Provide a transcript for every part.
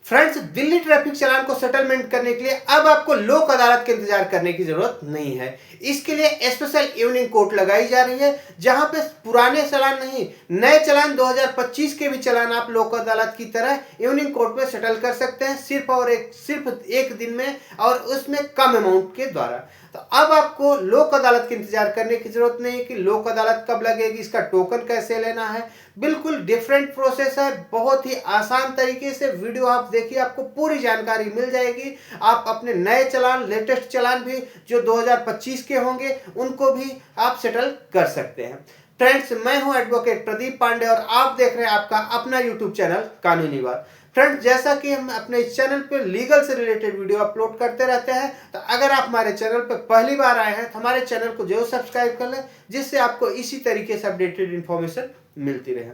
Friends, Delhi traffic चालान को settlement करने के लिए अब आपको लोक अदालत का इंतजार करने की जरूरत नहीं है। इसके लिए स्पेशल इवनिंग कोर्ट लगाई जा रही है, जहां पे पुराने चालान नहीं, नए चालान 2025 के भी चालान आप लोक अदालत की तरह इवनिंग कोर्ट में सेटल कर सकते हैं, सिर्फ एक दिन में, और उसमें कम अमाउंट के द्वारा। तो अब आपको लोक अदालत का इंतजार करने की जरूरत नहीं है कि लोक अदालत कब लगेगी, इसका टोकन कैसे लेना है। बिल्कुल डिफरेंट प्रोसेस है, बहुत ही आसान तरीके से वीडियो आप देखिए, आपको पूरी जानकारी मिल जाएगी। आप अपने नए चालान, लेटेस्ट चालान भी जो 2025 के होंगे, उनको भी आप सेटल कर सकते हैं। फ्रेंड्स, मैं हूं एडवोकेट प्रदीप पांडे और आप देख रहे हैं आपका अपना यूट्यूब चैनल कानूनी बात। फ्रेंड्स, जैसा कि हम अपने इस चैनल पे लीगल से रिलेटेड वीडियो अपलोड करते रहते हैं, तो अगर आप हमारे चैनल पर पहली बार आए हैं तो हमारे चैनल को जरूर सब्सक्राइब कर लें, जिससे आपको इसी तरीके से अपडेटेड इन्फॉर्मेशन मिलती रहे।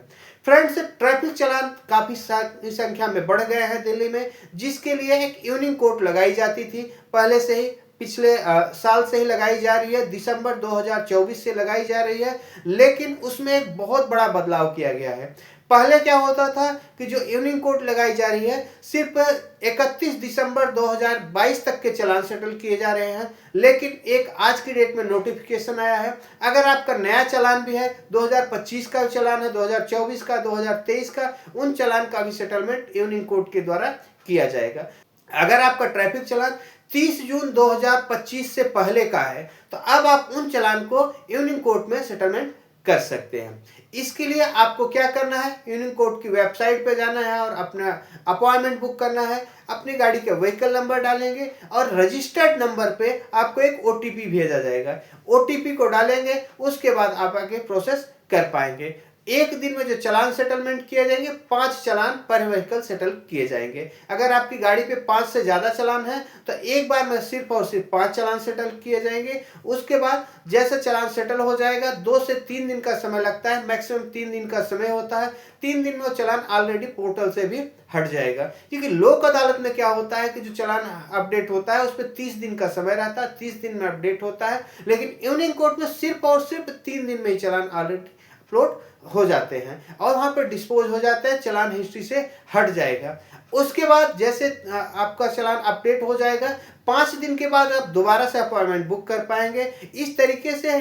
फ्रेंड्स, ट्रैफिक चालान काफी संख्या में बढ़ गए हैं दिल्ली में, जिसके लिए एक इवनिंग कोर्ट लगाई जाती थी पहले से ही, पिछले साल से ही लगाई जा रही है, दिसंबर 2024 से लगाई जा रही है। लेकिन उसमें एक बहुत बड़ा बदलाव किया गया है। पहले क्या होता था कि जो इवनिंग कोर्ट लगाई जा रही है, सिर्फ 31 दिसंबर 2022 तक के चालान सेटल किए जा रहे हैं। लेकिन एक आज की डेट में नोटिफिकेशन आया है, अगर आपका नया चालान भी है, 2025 का चालान है, 2024 का, 2023 का, उन चालान का भी सेटलमेंट इवनिंग कोर्ट के द्वारा किया जाएगा। अगर आपका ट्रैफिक चालान 30 जून 2025 से पहले का है, तो अब आप उन चालान को इवनिंग कोर्ट में सेटलमेंट कर सकते हैं। इसके लिए आपको क्या करना है, यूनियन कोर्ट की वेबसाइट पे जाना है और अपना अपॉइंटमेंट बुक करना है। अपनी गाड़ी का व्हीकल नंबर डालेंगे और रजिस्टर्ड नंबर पे आपको एक ओटीपी भेजा जाएगा। ओटीपी को डालेंगे, उसके बाद आप आगे प्रोसेस कर पाएंगे। एक दिन में जो चालान सेटलमेंट किए जाएंगे, 5 चालान पर व्हीकल सेटल किए जाएंगे। अगर आपकी गाड़ी पे 5 से ज्यादा चालान है तो एक बार में सिर्फ और सिर्फ 5 चालान सेटल किए जाएंगे। उसके बाद जैसे चालान सेटल हो जाएगा, 2 से 3 दिन का समय लगता है, मैक्सिमम 3 दिन का समय होता है। 3 दिन में वो चालान ऑलरेडी पोर्टल से भी हट जाएगा। क्योंकि लोक अदालत में क्या होता है कि जो चालान अपडेट होता है उस पर 30 दिन का समय रहता है, 30 दिन में अपडेट होता है। लेकिन यूनियन कोर्ट में सिर्फ और सिर्फ 3 दिन में ही चालान ऑलरेडी अपलोड हो जाते हैं और वहां पर डिस्पोज हो जाते हैं, चालान हिस्ट्री से हट जाएगा। उसके बाद जैसे आपका चालान अपडेट हो जाएगा, 5 दिन के बाद आप दोबारा से अपॉइंटमेंट बुक कर पाएंगे। इस तरीके से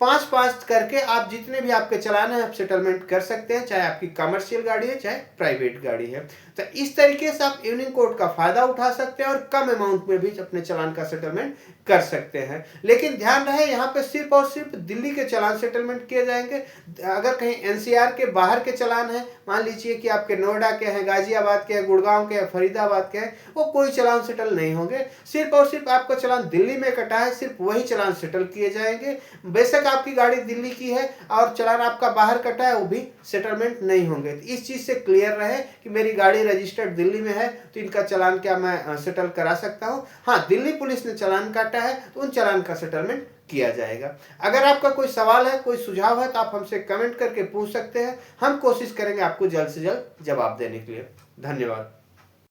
5-5 करके आप जितने भी आपके चालान है आप सेटलमेंट कर सकते हैं, चाहे आपकी कमर्शियल गाड़ी है चाहे प्राइवेट गाड़ी है। तो इस तरीके से आप इवनिंग कोर्ट का फायदा उठा सकते हैं और कम अमाउंट में भी अपने चालान का सेटलमेंट कर सकते हैं। लेकिन ध्यान रहे, यहाँ पे सिर्फ और सिर्फ दिल्ली के चालान सेटलमेंट किए जाएंगे। अगर कहीं एनसीआर के बाहर के चालान है, मान लीजिए कि आपके नोएडा के हैं, गाजियाबाद के हैं, गुड़गांव के हैं, फरीदाबाद के हैं, वो कोई चालान सेटल नहीं होंगे। सिर्फ और सिर्फ आपका चालान दिल्ली में कटा है, सिर्फ वही चालान सेटल किए जाएंगे। बेशक आपकी गाड़ी दिल्ली की है और चालान आपका बाहर कटा है, वो भी सेटलमेंट नहीं होंगे। तो इस चीज से क्लियर रहे कि मेरी गाड़ी रजिस्टर्ड दिल्ली में है तो इनका चालान क्या मैं सेटल करा सकता हूं। हाँ, दिल्ली पुलिस ने चालान काटा है तो उन चालान का सेटलमेंट किया जाएगा। अगर आपका कोई सवाल है, कोई सुझाव है, तो आप हमसे कमेंट करके पूछ सकते हैं। हम कोशिश करेंगे आपको जल्द से जल्द जवाब देने के लिए। धन्यवाद।